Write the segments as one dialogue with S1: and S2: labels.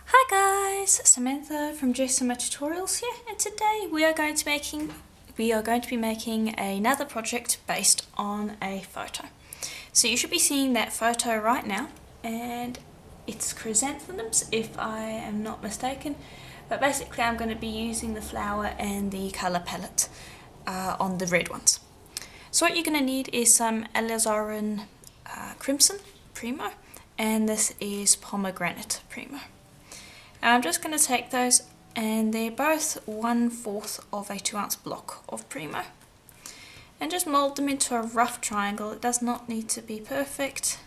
S1: Hi guys, Samantha from Summer Tutorials here, and today we are going to be making another project based on a photo. So you should be seeing that photo right now, and it's chrysanthemums if I am not mistaken. But basically I'm going to be using the flower and the colour palette on the red ones. So what you're going to need is some alizarin crimson primo, and this is pomegranate primo. I'm just going to take those, and they're both 1/4 of a 2-ounce block of primo, and just mould them into a rough triangle. It does not need to be perfect.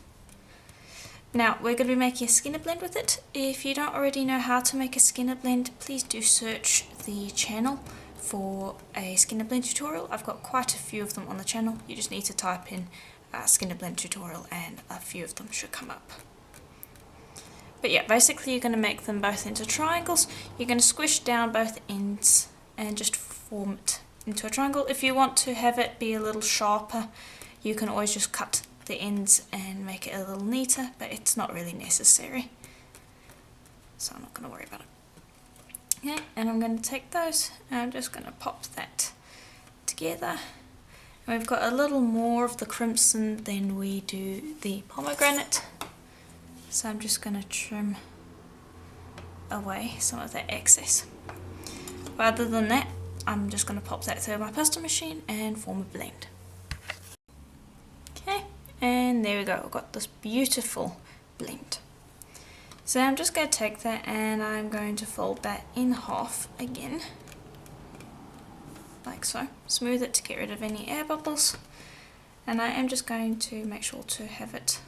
S1: Now we're going to be making a skinner blend with it. If you don't already know how to make a skinner blend, please do search the channel for a skinner blend tutorial. I've got quite a few of them on the channel. You just need to type in skinner blend tutorial and a few of them should come up. But yeah, basically you're going to make them both into triangles. You're going to squish down both ends and just form it into a triangle. If you want to have it be a little sharper, you can always just cut the ends and make it a little neater, but it's not really necessary. So I'm not going to worry about it. Okay, and I'm going to take those and I'm just going to pop that together. And we've got a little more of the crimson than we do the pomegranate. So I'm just going to trim away some of that excess. Rather than that, I'm just going to pop that through my pasta machine and form a blend. Okay, and there we go, I've got this beautiful blend. So I'm just going to take that and I'm going to fold that in half again, like so. Smooth it to get rid of any air bubbles, and I am just going to make sure to have it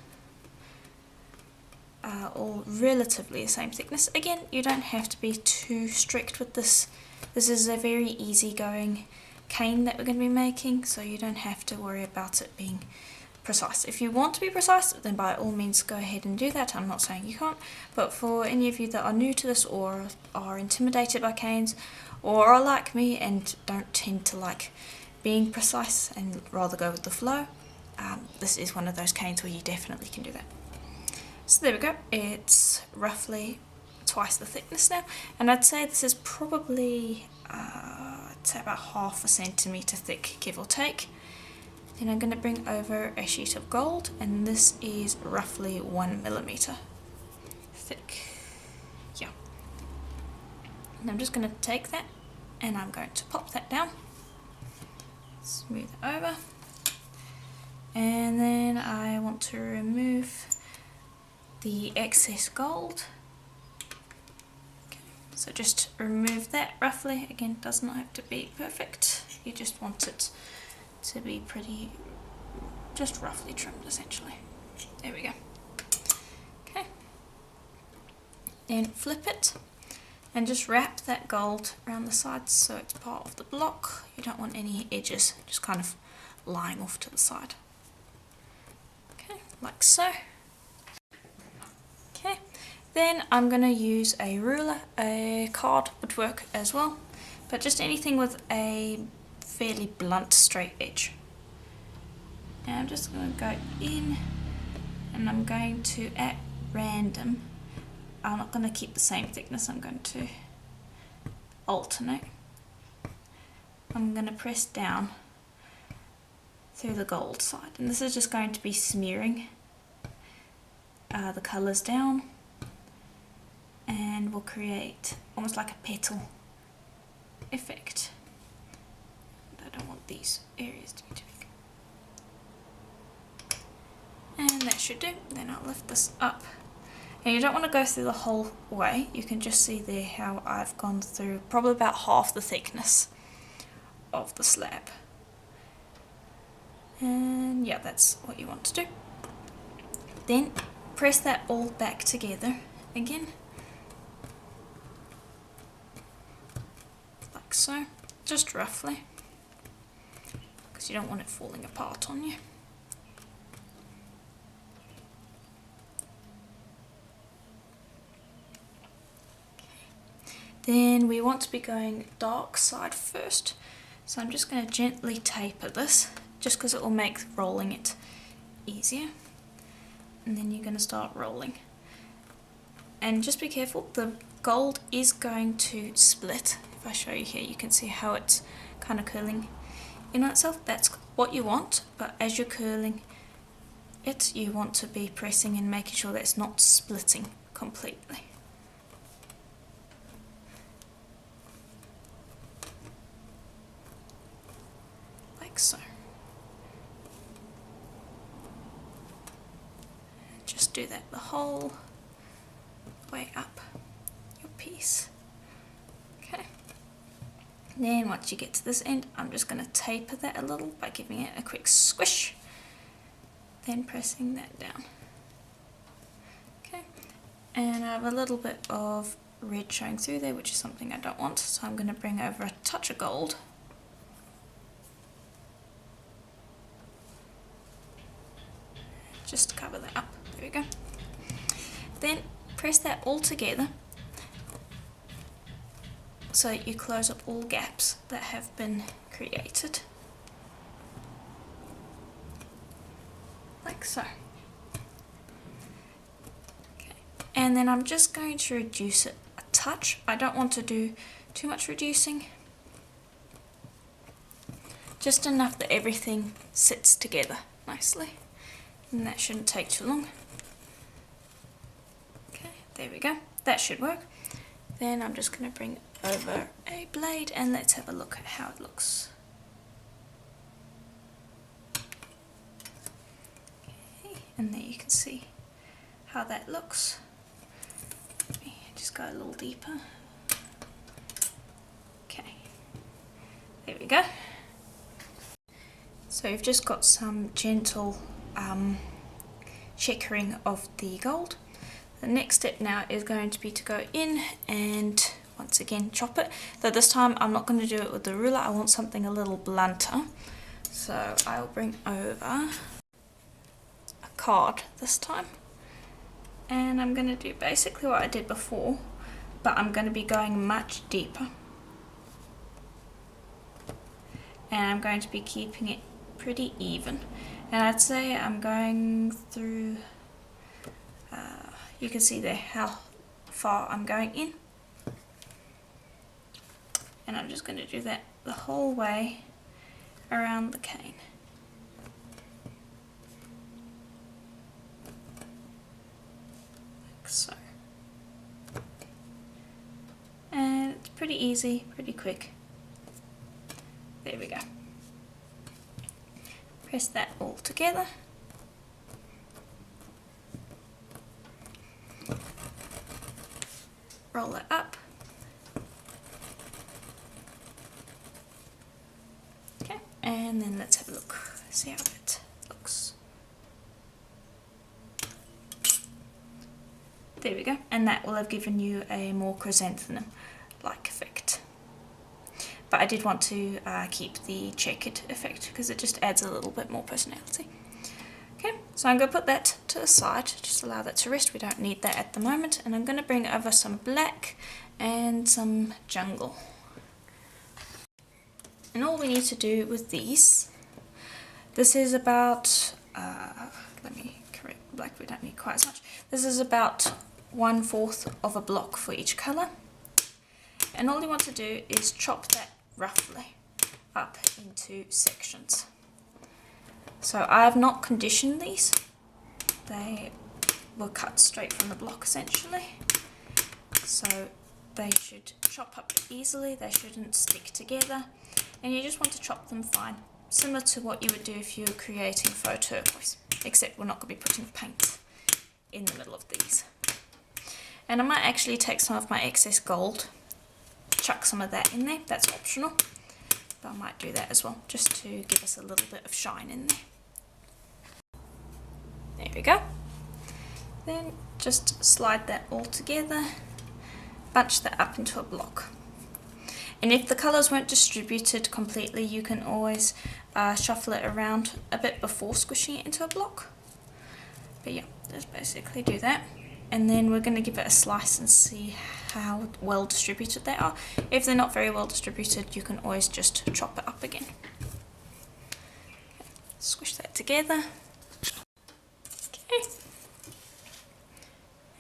S1: all relatively the same thickness. Again, you don't have to be too strict with this. This is a very easygoing cane that we're going to be making, so you don't have to worry about it being precise. If you want to be precise, then by all means go ahead and do that. I'm not saying you can't, but for any of you that are new to this or are intimidated by canes or are like me and don't tend to like being precise and rather go with the flow, this is one of those canes where you definitely can do that. So there we go, it's roughly twice the thickness now, and I'd say this is probably I'd say about 1/2 centimetre thick, give or take. Then I'm going to bring over a sheet of gold, and this is roughly 1 millimetre thick. Yeah. And I'm just going to take that and I'm going to pop that down, smooth it over, and then I want to remove the excess gold. Okay, so just remove that roughly. Again, it does not have to be perfect. You just want it to be pretty, just roughly trimmed essentially. There we go. Okay. Then flip it and just wrap that gold around the sides so it's part of the block. You don't want any edges just kind of lying off to the side. Okay, like so. Okay, then I'm going to use a ruler. A card would work as well, but just anything with a fairly blunt straight edge. And I'm just going to go in and I'm going to, at random, I'm not going to keep the same thickness, I'm going to alternate. I'm going to press down through the gold side, and this is just going to be smearing the colours down, and will create almost like a petal effect. I don't want these areas to be too big. And that should do. Then I'll lift this up. And you don't want to go through the whole way. You can just see there how I've gone through probably about 1/2 the thickness of the slab. And yeah, that's what you want to do. Then press that all back together again, like so, just roughly, because you don't want it falling apart on you. Then we want to be going dark side first, so I'm just going to gently taper this, just because it will make rolling it easier. And then you're going to start rolling and just be careful, the gold is going to split. If I show you here, you can see how it's kind of curling in on itself. That's what you want, but as you're curling it, you want to be pressing and making sure that it's not splitting completely. Like so. Just do that the whole way up your piece. Okay. Then once you get to this end, I'm just going to taper that a little by giving it a quick squish, then pressing that down. Okay. And I have a little bit of red showing through there, which is something I don't want, so I'm going to bring over a touch of gold. Just to cover that up. There we go. Then press that all together so that you close up all gaps that have been created. Like so. Okay. And then I'm just going to reduce it a touch. I don't want to do too much reducing. Just enough that everything sits together nicely. And that shouldn't take too long. Okay, there we go. That should work. Then I'm just going to bring over a blade and let's have a look at how it looks. Okay, and there you can see how that looks. Let me just go a little deeper. Okay, there we go. So you've just got some gentle checkering of the gold. The next step now is going to be to go in and once again chop it. Though this time I'm not going to do it with the ruler, I want something a little blunter. So I'll bring over a card this time. And I'm going to do basically what I did before, but I'm going to be going much deeper. And I'm going to be keeping it pretty even. And I'd say I'm going through, you can see there how far I'm going in. And I'm just going to do that the whole way around the cane. Like so. And it's pretty easy, pretty quick. There we go. Press that all together. Roll it up. Okay, and then let's have a look, see how it looks. There we go, and that will have given you a more chrysanthemum-like effect. But I did want to keep the checkered effect because it just adds a little bit more personality. Okay, so I'm going to put that to the side, just allow that to rest. We don't need that at the moment. And I'm going to bring over some black and some jungle. And all we need to do with these, this is about, let me correct black, we don't need quite as much. This is about 1/4 of a block for each colour. And all you want to do is chop that roughly up into sections. So I have not conditioned these. They were cut straight from the block essentially. So they should chop up easily, they shouldn't stick together. And you just want to chop them fine, similar to what you would do if you were creating faux turquoise, except we're not going to be putting paint in the middle of these. And I might actually take some of my excess gold, chuck some of that in there, that's optional, but I might do that as well, just to give us a little bit of shine in there. There we go. Then just slide that all together, bunch that up into a block. And if the colours weren't distributed completely, you can always shuffle it around a bit before squishing it into a block. But yeah, just basically do that. And then we're going to give it a slice and see how well distributed they are. If they're not very well distributed, you can always just chop it up again. Okay, squish that together. Okay.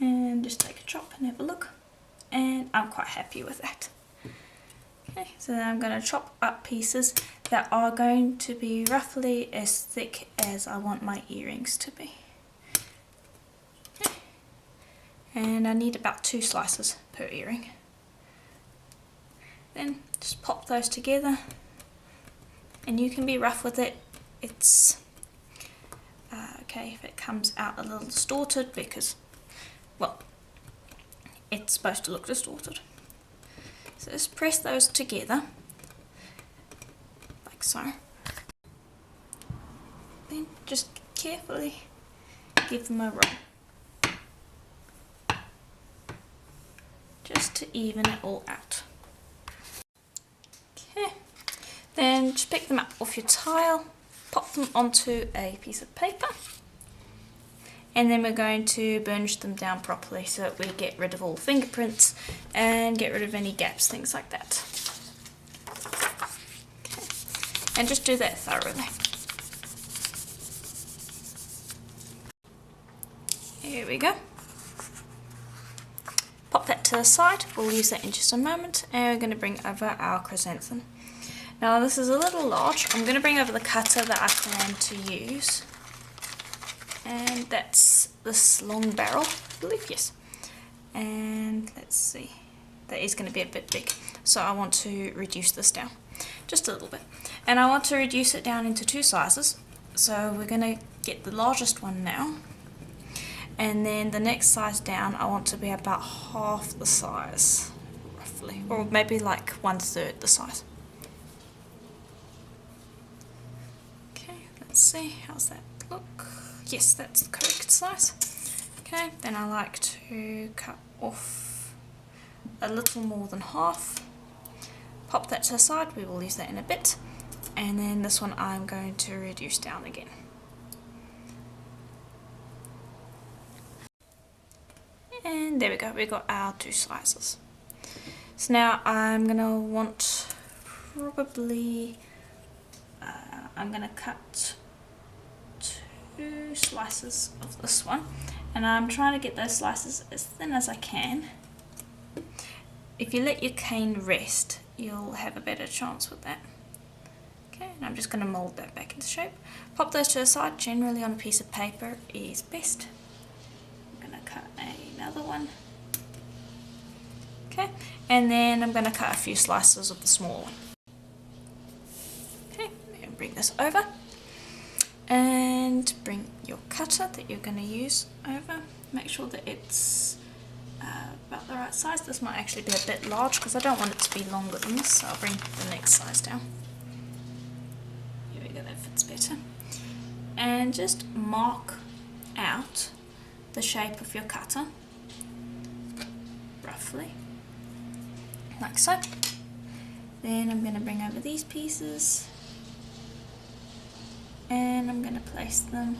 S1: And just take a chop and have a look, and I'm quite happy with that. Okay, so then I'm going to chop up pieces that are going to be roughly as thick as I want my earrings to be. Okay. And I need about 2 slices per earring. Then just pop those together, and you can be rough with it. It's okay if it comes out a little distorted because, well, it's supposed to look distorted. So just press those together, like so. Then just carefully give them a roll, just to even it all out. Okay, then just pick them up off your tile, pop them onto a piece of paper, and then we're going to burnish them down properly so that we get rid of all fingerprints and get rid of any gaps, things like that. Okay. And just do that thoroughly. Here we go. Pop that to the side, we'll use that in just a moment, and we're going to bring over our chrysanthemum. Now this is a little large. I'm going to bring over the cutter that I plan to use. And that's this long barrel, I believe, yes. And let's see, that is going to be a bit big. So I want to reduce this down, just a little bit. And I want to reduce it down into 2 sizes. So we're going to get the largest one now. And then the next size down, I want to be about half the size, roughly. Or maybe like 1/3 the size. Okay, let's see, how's that look? Yes, that's the correct size. Okay, then I like to cut off a little more than half. Pop that to the side, we will use that in a bit. And then this one I'm going to reduce down again. And there we go, we got our 2 slices. So now I'm going to want probably, I'm going to cut 2 slices of this one, and I'm trying to get those slices as thin as I can. If you let your cane rest, you'll have a better chance with that. Okay, and I'm just going to mould that back into shape. Pop those to the side, generally on a piece of paper is best. I'm going to cut another one. Okay, and then I'm going to cut a few slices of the small one. Okay, and bring this over. And bring your cutter that you're going to use over. Make sure that it's about the right size. This might actually be a bit large because I don't want it to be longer than this, so I'll bring the next size down. Here we go, that fits better. And just mark out the shape of your cutter, roughly, like so. Then I'm going to bring over these pieces, and I'm going to place them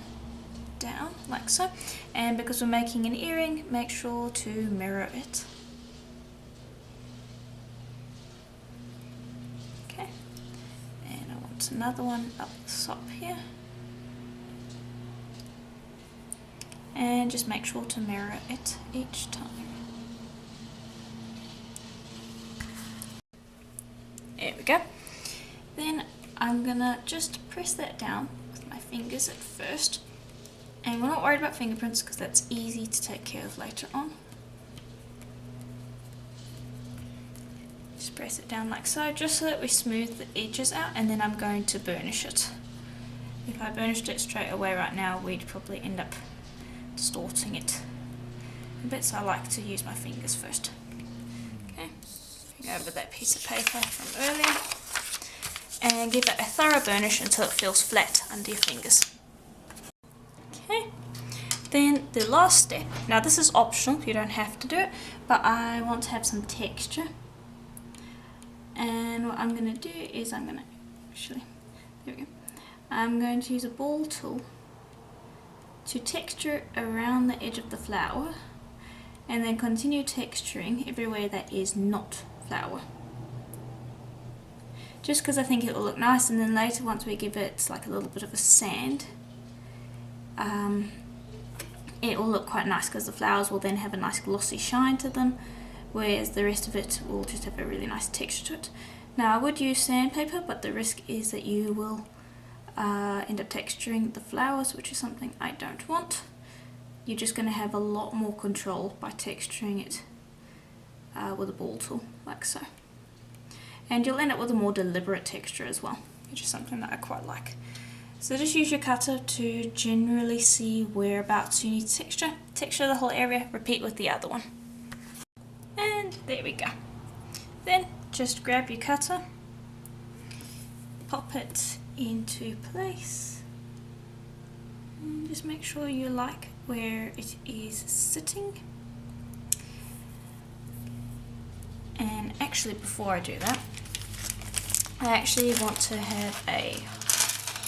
S1: down like so. And because we're making an earring, make sure to mirror it. Okay, and I want another one up the top here, and just make sure to mirror it each time. There we go. Then I'm gonna just press that down with my fingers at first, and we're not worried about fingerprints because that's easy to take care of later on. Just press it down like so, just so that we smooth the edges out, and then I'm going to burnish it. If I burnished it straight away right now, we'd probably end up distorting it a bit, so I like to use my fingers first. Okay, go over that piece of paper from earlier, and give it a thorough burnish until it feels flat under your fingers. Okay, then the last step, now this is optional, you don't have to do it, but I want to have some texture. And what I'm going to do is I'm going to use a ball tool to texture around the edge of the flower, and then continue texturing everywhere that is not flower. Just because I think it will look nice, and then later once we give it like a little bit of a sand, it will look quite nice because the flowers will then have a nice glossy shine to them, whereas the rest of it will just have a really nice texture to it. Now I would use sandpaper, but the risk is that you will end up texturing the flowers, which is something I don't want. You're just going to have a lot more control by texturing it with a ball tool, like so. And you'll end up with a more deliberate texture as well, which is something that I quite like. So just use your cutter to generally see whereabouts you need to texture. Texture the whole area, repeat with the other one. And there we go. Then just grab your cutter, pop it into place, and just make sure you like where it is sitting. And actually, before I do that, I actually want to have a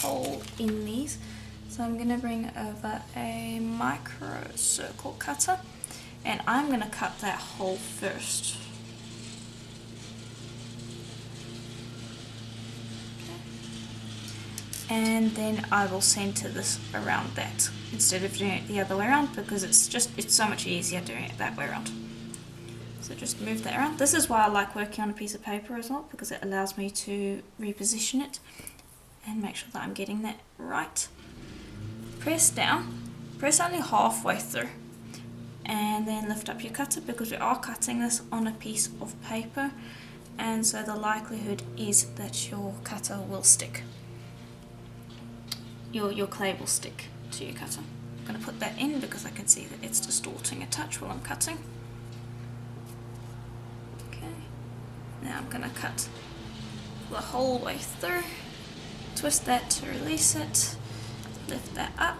S1: hole in these, so I'm going to bring over a micro circle cutter and I'm going to cut that hole first. Okay. And then I will center this around that instead of doing it the other way around, because it's so much easier doing it that way around. So just move that around. This is why I like working on a piece of paper as well, because it allows me to reposition it and make sure that I'm getting that right. Press down, press only halfway through, and then lift up your cutter, because we are cutting this on a piece of paper, and so the likelihood is that your cutter will stick. Your clay will stick to your cutter. I'm going to put that in because I can see that it's distorting a touch while I'm cutting. Now I'm going to cut the whole way through, twist that to release it, lift that up,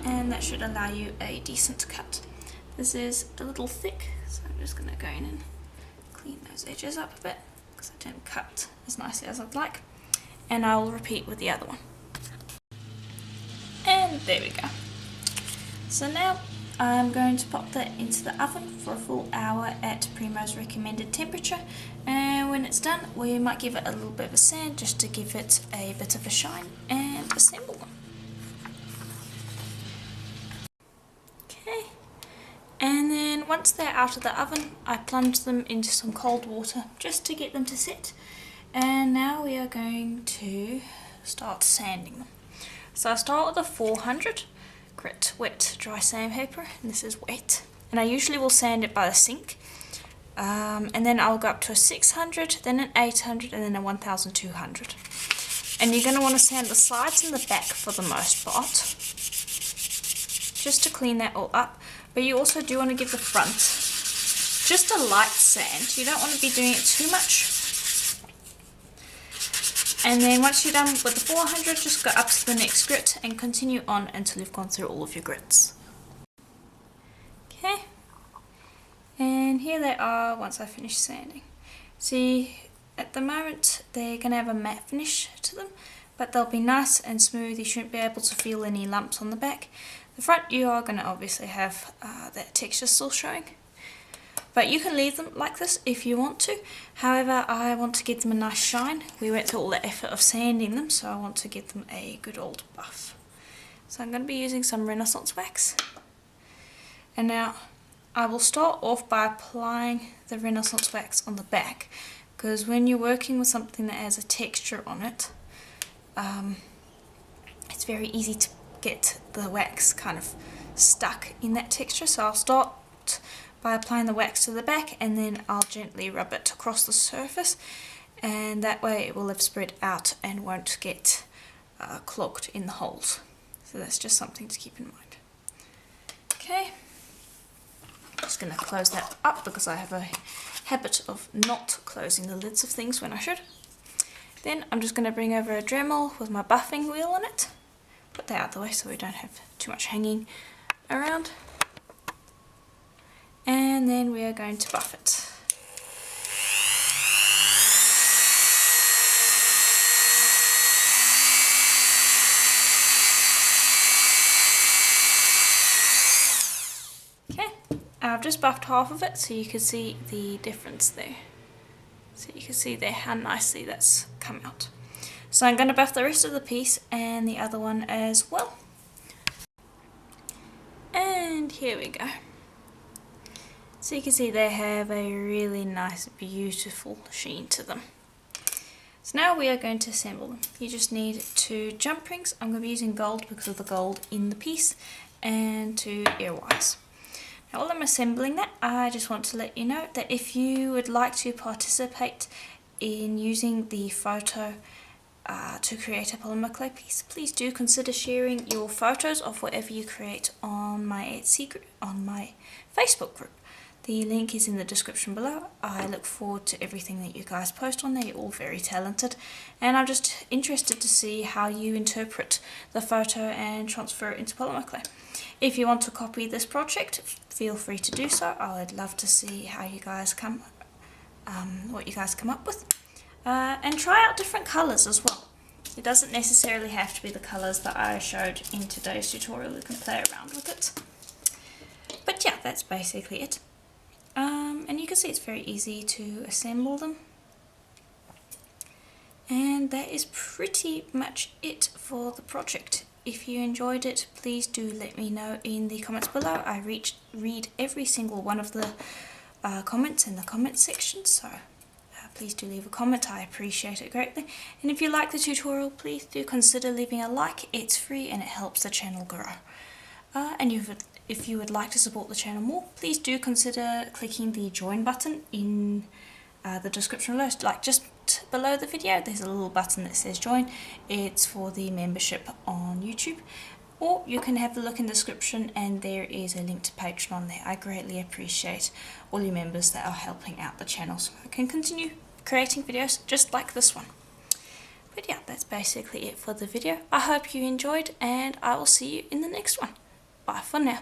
S1: and that should allow you a decent cut. This is a little thick, so I'm just going to go in and clean those edges up a bit because I didn't cut as nicely as I'd like, and I will repeat with the other one. And there we go. So now I'm going to pop that into the oven for a full hour at Primo's recommended temperature, and when it's done we might give it a little bit of a sand just to give it a bit of a shine, and assemble them. Okay, and then once they're out of the oven I plunge them into some cold water just to get them to set, and now we are going to start sanding them. So I start with a 400 grit wet dry sandpaper, and this is wet, and I usually will sand it by the sink, and then I'll go up to a 600, then an 800, and then a 1200. And you're going to want to sand the sides and the back for the most part, just to clean that all up, but you also do want to give the front just a light sand. You don't want to be doing it too much. And then once you're done with the 400, just go up to the next grit and continue on until you've gone through all of your grits. Okay, and here they are once I finish sanding. See, at the moment they're going to have a matte finish to them, but they'll be nice and smooth. You shouldn't be able to feel any lumps on the back. The front, you are going to obviously have that texture still showing. But you can leave them like this if you want to. However, I want to give them a nice shine. We went through all the effort of sanding them, so I want to give them a good old buff. So I'm going to be using some Renaissance wax. And now I will start off by applying the Renaissance wax on the back, because when you're working with something that has a texture on it, it's very easy to get the wax kind of stuck in that texture. So I'll start by applying the wax to the back, and then I'll gently rub it across the surface, and that way it will have spread out and won't get clogged in the holes. So that's just something to keep in mind. Okay, just going to close that up because I have a habit of not closing the lids of things when I should. Then I'm just going to bring over a Dremel with my buffing wheel on it, put that out of the way so we don't have too much hanging around. And then we are going to buff it. Okay, I've just buffed half of it so you can see the difference there. So you can see there how nicely that's come out. So I'm going to buff the rest of the piece and the other one as well. And here we go. So you can see they have a really nice, beautiful sheen to them. So now we are going to assemble them. You just need 2 jump rings. I'm going to be using gold because of the gold in the piece, and 2 ear wires. Now while I'm assembling that, I just want to let you know that if you would like to participate in using the photo to create a polymer clay piece, please do consider sharing your photos of whatever you create on my Etsy group, on my Facebook group. The link is in the description below. I look forward to everything that you guys post on there. You're all very talented, and I'm just interested to see how you interpret the photo and transfer it into polymer clay. If you want to copy this project, feel free to do so. I would love to see how you guys what you guys come up with, and try out different colours as well. It doesn't necessarily have to be the colours that I showed in today's tutorial. You can play around with it. But yeah, that's basically it. And you can see it's very easy to assemble them. And that is pretty much it for the project. If you enjoyed it, please do let me know in the comments below. I read every single one of the comments in the comments section, so please do leave a comment. I appreciate it greatly. And if you like the tutorial, please do consider leaving a like. It's free and it helps the channel grow. And if you would like to support the channel more, please do consider clicking the join button in the description below. Like just below the video, there's a little button that says join. It's for the membership on YouTube. Or you can have a look in the description and there is a link to Patreon on there. I greatly appreciate all you members that are helping out the channel so I can continue creating videos just like this one. But yeah, that's basically it for the video. I hope you enjoyed and I will see you in the next one. Bye for now.